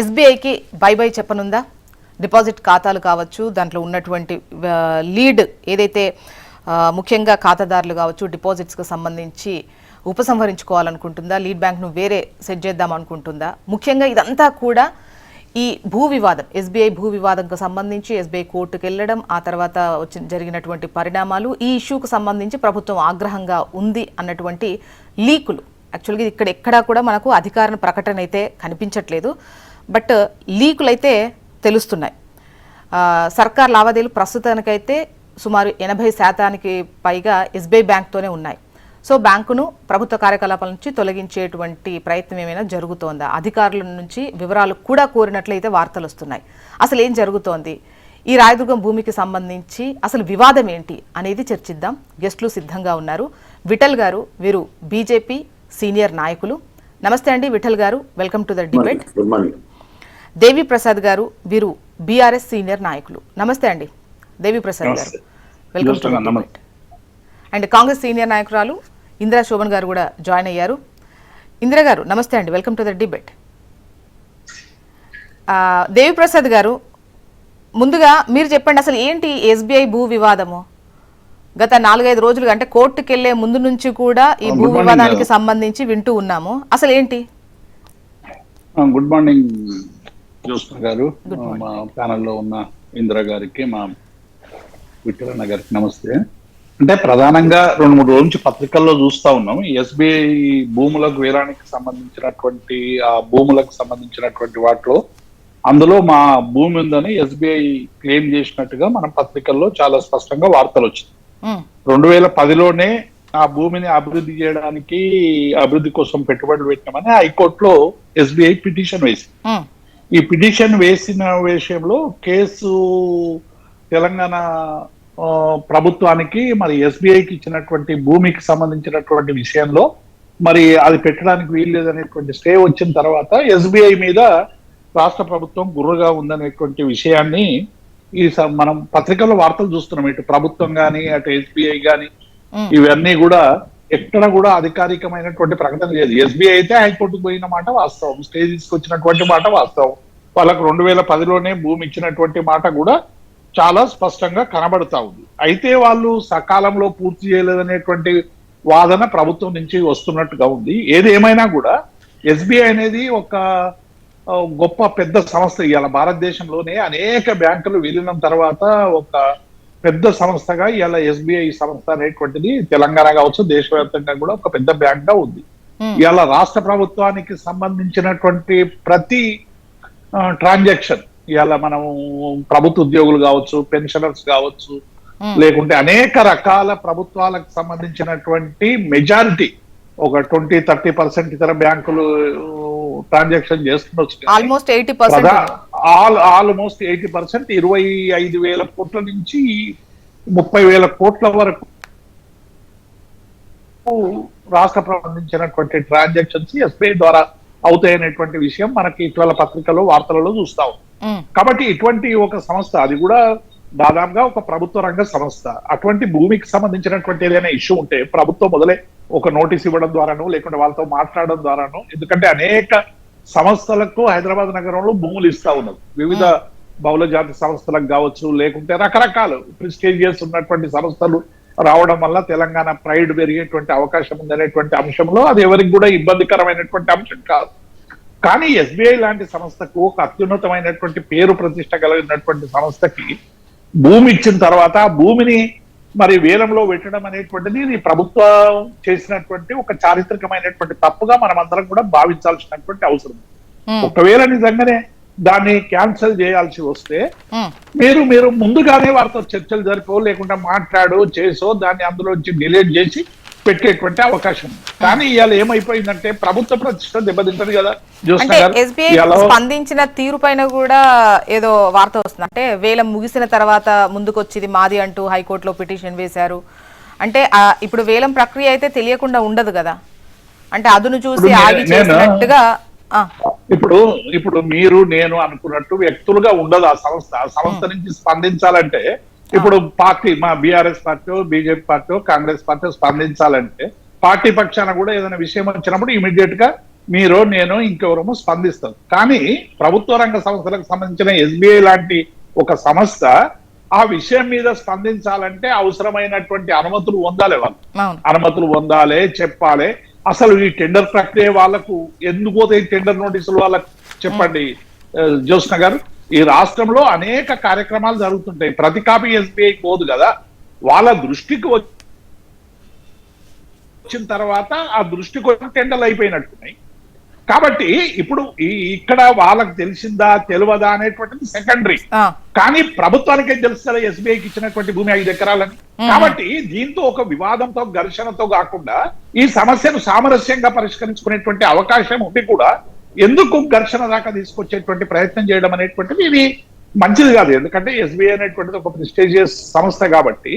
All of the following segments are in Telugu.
ఎస్బీఐకి బై బై చెప్పనుందా? డిపాజిట్ ఖాతాలు కావచ్చు, దాంట్లో ఉన్నటువంటి లీడ్ ఏదైతే ముఖ్యంగా ఖాతాదారులు కావచ్చు డిపాజిట్స్కి సంబంధించి ఉపసంహరించుకోవాలనుకుంటుందా? లీడ్ బ్యాంక్ను వేరే సెట్ చేద్దాం అనుకుంటుందా? ముఖ్యంగా ఇదంతా కూడా ఈ భూ వివాదం, ఎస్బీఐ భూ వివాదంకు సంబంధించి ఎస్బీఐ కోర్టుకు వెళ్ళడం, ఆ తర్వాత జరిగినటువంటి పరిణామాలు, ఈ ఇష్యూకు సంబంధించి ప్రభుత్వం ఆగ్రహంగా ఉంది అన్నటువంటి లీకులు. యాక్చువల్గా ఇక్కడ ఎక్కడా కూడా మనకు అధికార ప్రకటన అయితే కనిపించట్లేదు, బట్ లీకులు అయితే తెలుస్తున్నాయి. సర్కార్ లావాదేవీలు ప్రస్తుతానికైతే సుమారు 80% పైగా ఎస్బీఐ బ్యాంక్తోనే ఉన్నాయి. సో బ్యాంకును ప్రభుత్వ కార్యకలాపాల నుంచి తొలగించేటువంటి ప్రయత్నం ఏమైనా జరుగుతోందా? అధికారుల నుంచి వివరాలు కూడా కోరినట్లయితే వార్తలు వస్తున్నాయి. అసలు ఏం జరుగుతోంది? ఈ రాయదుర్గం భూమికి సంబంధించి అసలు వివాదం ఏంటి అనేది చర్చిద్దాం. గెస్టులు సిద్ధంగా ఉన్నారు. విఠల్ గారు, వీరు బీజేపీ సీనియర్ నాయకులు. నమస్తే అండి విఠల్ గారు, వెల్కమ్ టు ద డిబేట్. దేవి ప్రసాద్ గారు, వీరు బీఆర్ఎస్ సీనియర్ నాయకులు. నమస్తే అండి దేవి ప్రసాద్ గారు, welcome to the debate. And Congress senior నాయకురాలు ఇందిరా శోభన్ గారు కూడా జాయిన్ అయ్యారు. ఇందిరా గారు నమస్తే అండి, వెల్కమ్ టు ద డిబేట్. దేవి ప్రసాద్ గారు, ముందుగా మీరు చెప్పండి, అసలు ఏంటి ఎస్బీఐ భూ వివాదము? గత 4-5 రోజులుగా, అంటే కోర్టుకు వెళ్లే ముందు నుంచి కూడా ఈ భూ వివాదానికి సంబంధించి వింటూ ఉన్నాము. అసలు ఏంటి? గుడ్ మార్నింగ్ జ్యోత్స్న గారు, మా ప్యానల్లో ఉన్న ఇందిరా గారికి, మా విఠలన్న గారికి నమస్తే. అంటే ప్రధానంగా 2-3 రోజుల నుంచి పత్రికల్లో చూస్తా ఉన్నాం, ఎస్బీఐ భూములకు వేరానికి సంబంధించినటువంటి ఆ భూములకు సంబంధించినటువంటి వాటిలో అందులో మా భూమి ఉందని ఎస్బీఐ క్లెయిమ్ చేసినట్టుగా మన పత్రికల్లో చాలా స్పష్టంగా వార్తలు వచ్చింది. 2010లోనే ఆ భూమిని అభివృద్ధి చేయడానికి, అభివృద్ధి కోసం పెట్టుబడులు పెట్టినామని హైకోర్టులో ఎస్బీఐ పిటిషన్ వేసింది. ఈ పిటిషన్ వేసిన విషయంలో కేసు తెలంగాణ ప్రభుత్వానికి మరి ఎస్బీఐకి ఇచ్చినటువంటి భూమికి సంబంధించినటువంటి విషయంలో మరి అది పెట్టడానికి వీలు లేదనేటువంటి స్టే వచ్చిన తర్వాత ఎస్బీఐ మీద రాష్ట్ర ప్రభుత్వం గుర్రగా ఉందనేటువంటి విషయాన్ని ఈ మనం పత్రికల్లో వార్తలు చూస్తున్నాం. ఇటు ప్రభుత్వం కానీ అటు ఎస్బీఐ కానీ ఇవన్నీ కూడా ఎక్కడ కూడా అధికారికమైనటువంటి ప్రకటన లేదు. ఎస్బీఐ అయితే హైకోర్టుకు పోయిన మాట వాస్తవం, స్టే తీసుకొచ్చినటువంటి మాట వాస్తవం, వాళ్ళకు 2010లోనే భూమి ఇచ్చినటువంటి మాట కూడా చాలా స్పష్టంగా కనబడతా ఉంది. అయితే వాళ్ళు సకాలంలో పూర్తి చేయలేదనేటువంటి వాదన ప్రభుత్వం నుంచి వస్తున్నట్టుగా ఉంది. ఏది ఏమైనా కూడా ఎస్బీఐ అనేది ఒక గొప్ప పెద్ద సంస్థ. ఇవాళ భారతదేశంలోనే అనేక బ్యాంకులు విలీనం తర్వాత ఒక పెద్ద సంస్థగా ఇవాళ ఎస్బీఐ సంస్థ అనేటువంటిది తెలంగాణ కావచ్చు, దేశవ్యాప్తంగా కూడా ఒక పెద్ద బ్యాంక్ గా ఉంది. ఇవాళ రాష్ట్ర ప్రభుత్వానికి సంబంధించినటువంటి ప్రతి ట్రాన్సాక్షన్, ఇవాళ మనం ప్రభుత్వ ఉద్యోగులు కావచ్చు, పెన్షనర్స్ కావచ్చు, లేకుంటే అనేక రకాల ప్రభుత్వాలకు సంబంధించినటువంటి మెజారిటీ ఒక 20-30% ఇతర బ్యాంకులు ట్రాన్సాక్షన్ చేస్తుండొచ్చు. ఆల్మోస్ట్ 80%. ఆల్మోస్ట్ 80%, 25,000 కోట్ల నుంచి 30,000 కోట్ల వరకు రాష్ట్ర సంబంధించినటువంటి ట్రాన్సాక్షన్స్ ఎస్బీఐ ద్వారా అవుతాయనేటువంటి విషయం మనకి ఇటీవల పత్రికల్లో వార్తలలో చూస్తాం. కాబట్టి ఇటువంటి ఒక సంస్థ, అది కూడా దాదాపుగా ఒక ప్రభుత్వ రంగ సంస్థ, అటువంటి భూమికి సంబంధించినటువంటి ఏదైనా ఇష్యూ ఉంటే ప్రభుత్వం మొదలే ఒక నోటీస్ ఇవ్వడం ద్వారానో లేకుంటే వాళ్ళతో మాట్లాడడం ద్వారానో, ఎందుకంటే అనేక సంస్థలకు హైదరాబాద్ నగరంలో భూములు ఇస్తా ఉన్నారు. వివిధ బహుళ జాతి సంస్థలకు కావచ్చు, లేకుంటే రకరకాల ప్రెస్టీజియస్ ఉన్నటువంటి సంస్థలు రావడం వల్ల తెలంగాణ ప్రైడ్ పెరిగేటువంటి అవకాశం ఉందనేటువంటి అంశంలో అది ఎవరికి కూడా ఇబ్బందికరమైనటువంటి అంశం కాదు. కానీ ఎస్బీఐ లాంటి సంస్థకు, ఒక అత్యున్నతమైనటువంటి పేరు ప్రతిష్ట కలిగినటువంటి సంస్థకి భూమి ఇచ్చిన తర్వాత ఆ భూమిని మరి వేలంలో పెట్టడం అనేటువంటిది ఇది ప్రభుత్వం చేసినటువంటి ఒక చారిత్రకమైనటువంటి తప్పుగా మనం అందరం కూడా భావించాల్సినటువంటి అవసరం. ఒకవేళ నిజంగానే దాన్ని క్యాన్సిల్ చేయాల్సి వస్తే మీరు ముందుగానే వారితో చర్చలు జరిపో, లేకుంటే మాట్లాడో చేసో దాన్ని అందులోంచి డిలీట్ చేసి పెట్టేటువంటి అవకాశం. కానీ ఇవాళ ఏమైపోయిందంటే ప్రభుత్వ ప్రతిష్ట దెబ్బతింటది కదా. ఎస్బీఐ స్పందించిన తీరు పైన కూడా ఏదో వార్త వస్తుంది, అంటే వేలం ముగిసిన తర్వాత ముందుకొచ్చింది మాది అంటూ హైకోర్టులో పిటిషన్ వేశారు. అంటే ఇప్పుడు వేలం ప్రక్రియ అయితే తెలియకుండా ఉండదు కదా, అంటే అదును చూసి ఆగి చేసినట్టుగా. ఇప్పుడు మీరు నేను అనుకున్నట్టు వ్యక్తులుగా ఉండదు ఆ సంస్థ నుంచి స్పందించాలంటే. ఇప్పుడు పార్టీ, మా BRS party, BJP party, Congress party స్పందించాలంటే పార్టీ పక్షాన కూడా ఏదైనా విషయం వచ్చినప్పుడు ఇమీడియట్ గా మీరు నేను ఇంకెవరము స్పందిస్తాం. కానీ ప్రభుత్వ రంగ సంస్థలకు సంబంధించిన ఎస్బీఐ లాంటి ఒక సంస్థ ఆ విషయం మీద స్పందించాలంటే అవసరమైనటువంటి అనుమతులు పొందాలి వాళ్ళు. అవును. అనుమతులు పొందాలి, చెప్పాలి. అసలు ఈ టెండర్ ప్రక్రియ వాళ్ళకు ఎందుకు పోతాయి టెండర్ నోటీసులు వాళ్ళకు చెప్పండి జ్యోత్స్న గారు. ఈ రాష్ట్రంలో అనేక కార్యక్రమాలు జరుగుతుంటాయి. ప్రతి కాపీ ఎస్బీఐ పోదు కదా. వాళ్ళ దృష్టికి వచ్చిన తర్వాత ఆ దృష్టికి వచ్చిన టెండర్లు అయిపోయినట్టున్నాయి. కాబట్టి ఇప్పుడు ఇక్కడ వాళ్ళకి తెలిసిందా తెలియదా అనేటువంటిది సెకండరీ. కానీ ప్రభుత్వానికే తెలుసు కదా ఎస్బీఐకి ఇచ్చినటువంటి భూమి 5 ఎకరాలని. కాబట్టి దీంతో ఒక వివాదంతో ఘర్షణతో కాకుండా ఈ సమస్యను సామరస్యంగా పరిష్కరించుకునేటువంటి అవకాశం ఉండి కూడా ఎందుకు ఘర్షణ దాకా తీసుకొచ్చేటువంటి ప్రయత్నం చేయడం అనేటువంటిది ఇది మంచిది కాదు. ఎందుకంటే ఎస్బీఐ అనేటువంటిది ఒక ప్రెస్టీజియస్ సంస్థ కాబట్టి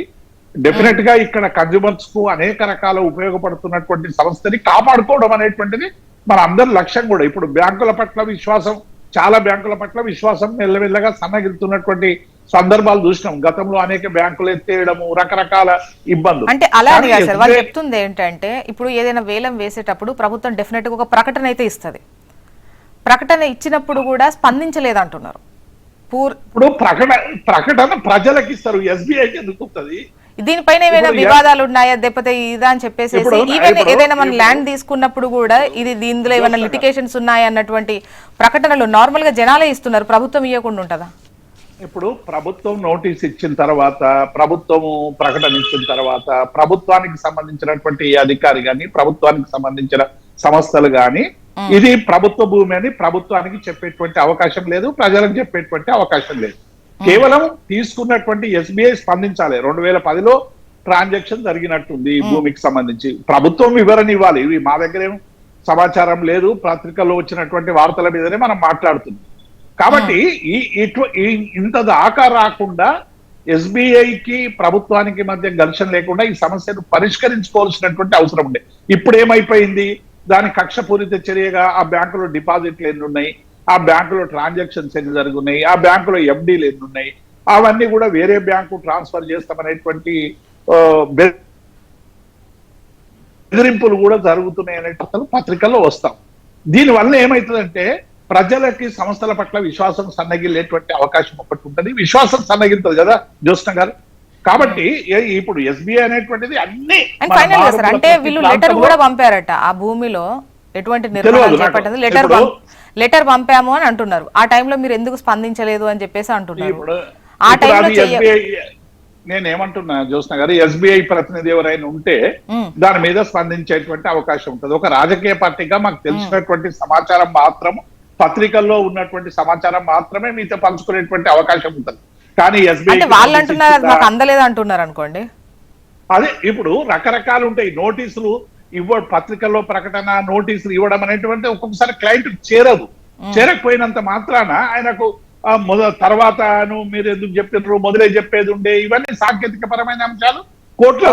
డెఫినెట్ గా ఇక్కడ కన్జ్యూమర్స్ కు అనేక రకాల ఉపయోగపడుతున్నటువంటి సంస్థని కాపాడుకోవడం అనేటువంటిది మన అందరి లక్ష్యం కూడా. ఇప్పుడు బ్యాంకుల పట్ల విశ్వాసం, చాలా బ్యాంకుల పట్ల విశ్వాసం మెల్లమెల్లగా సన్నగిలుతున్నటువంటి సందర్భాలు చూసినాం. గతంలో అనేక బ్యాంకులు ఎత్తేయడము, రకరకాల ఇబ్బందులు. అంటే అలానే కాదు సార్, వాళ్ళు చెప్తుంది ఏంటంటే ఇప్పుడు ఏదైనా వేలం వేసేటప్పుడు ప్రభుత్వం డెఫినెట్ గా ఒక ప్రకటన అయితే ఇస్తుంది. ప్రకటన ఇచ్చినప్పుడు కూడా స్పందించలేదంటున్నారు. ఇప్పుడు ప్రకటన ప్రజలకు ఇస్తారు, ఎస్బీఐకి ఎందుకుంటది? దీనిపైన ఏమైనా వివాదాలు ఉన్నాయా లేకపోతే ఇదా అని చెప్పేసి ఈవెన్ ఏదైనా మనం ల్యాండ్ తీసుకున్నప్పుడు కూడా ఇది దీనిలో ఏమైనా లిటికేషన్స్ ఉన్నాయా అన్నటువంటి ప్రకటనలు నార్మల్ గా జనాలే ఇస్తున్నారు, ప్రభుత్వం ఇవ్వకుండా ఉంటుందా? ఇప్పుడు ప్రభుత్వం నోటీస్ ఇచ్చిన తర్వాత, ప్రభుత్వము ప్రకటన ఇచ్చిన తర్వాత ప్రభుత్వానికి సంబంధించినటువంటి అధికారి గాని, ప్రభుత్వానికి సంబంధించిన సంస్థలు గాని ఇది ప్రభుత్వ భూమి అని ప్రభుత్వానికి చెప్పేటువంటి అవకాశం లేదు, ప్రజలకు చెప్పేటువంటి అవకాశం లేదు. కేవలం తీసుకున్నటువంటి ఎస్బీఐ స్పందించాలి. 2010లో ట్రాన్సాక్షన్ జరిగినట్టుంది ఈ భూమికి సంబంధించి. ప్రభుత్వం వివరణ ఇవ్వాలి. ఇవి మా దగ్గర ఏం సమాచారం లేదు, పత్రికల్లో వచ్చినటువంటి వార్తల మీదనే మనం మాట్లాడుతున్నాం. కాబట్టి ఇంత దాకా రాకుండా ఎస్బీఐకి ప్రభుత్వానికి మధ్య ఘర్షణ లేకుండా ఈ సమస్యను పరిష్కరించుకోవాల్సినటువంటి అవసరం ఉండే. ఇప్పుడు ఏమైపోయింది? దాని కక్షపూరిత చర్యగా ఆ బ్యాంకులో డిపాజిట్లు ఎన్ని ఉన్నాయి, ఆ బ్యాంకులో ట్రాన్సాక్షన్స్ ఎన్ని జరుగున్నాయి, ఆ బ్యాంకులో ఎఫ్డీలు ఎన్ని ఉన్నాయి, అవన్నీ కూడా వేరే బ్యాంకు ట్రాన్స్ఫర్ చేస్తామనేటువంటి బెదిరింపులు కూడా జరుగుతున్నాయి అనే పత్రికల్లో వస్తాం. దీనివల్ల ఏమవుతుందంటే ప్రజలకి సంస్థల పట్ల విశ్వాసం సన్నగిల్లేటువంటి అవకాశం ఒకటి ఉంటుంది. విశ్వాసం సన్నగిలుతుంది కదా జ్యోత్స్న గారు. కాబట్టి ఇప్పుడు ఎస్బీఐ అనేటువంటిది అన్ని అంటే వీళ్ళు లెటర్ కూడా పంపారట ఆ భూమిలో ఎటువంటి నిర్మాణం చేపట్టదు, లెటర్ పంపాము అని అంటున్నారు. ఆ టైంలో మీరు ఎందుకు స్పందించలేదు అని చెప్పేసి అంటున్నారు. ఆ టైంలో నేనేమంటున్నా జ్యోత్స్న గారు, ఎస్బీఐ ప్రతినిధి ఎవరైనా ఉంటే దాని మీద స్పందించేటువంటి అవకాశం ఉంటుంది. ఒక రాజకీయ పార్టీగా మాకు తెలిసినటువంటి సమాచారం మాత్రం, పత్రికల్లో ఉన్నటువంటి సమాచారం మాత్రమే మీతో పంచుకునేటువంటి అవకాశం ఉంటుంది. కానీ ఎస్బీఐ వాళ్ళు అంటున్నారు మాకు అందలేదు అంటున్నారు అనుకోండి. అదే ఇప్పుడు రకరకాలు ఉంటాయి. నోటీసులు పత్రికల్లో ప్రకటన, నోటీసులు ఇవ్వడం అనేటువంటి ఒక్కొక్కసారి క్లయింట్ చేరదు. చేరకపోయినంత మాత్రాన ఆయనకు తర్వాత మీరు ఎందుకు చెప్పినారు మొదలే చెప్పేది ఉండే, ఇవన్నీ సాంకేతిక పరమైన అంశాలు కోర్టులో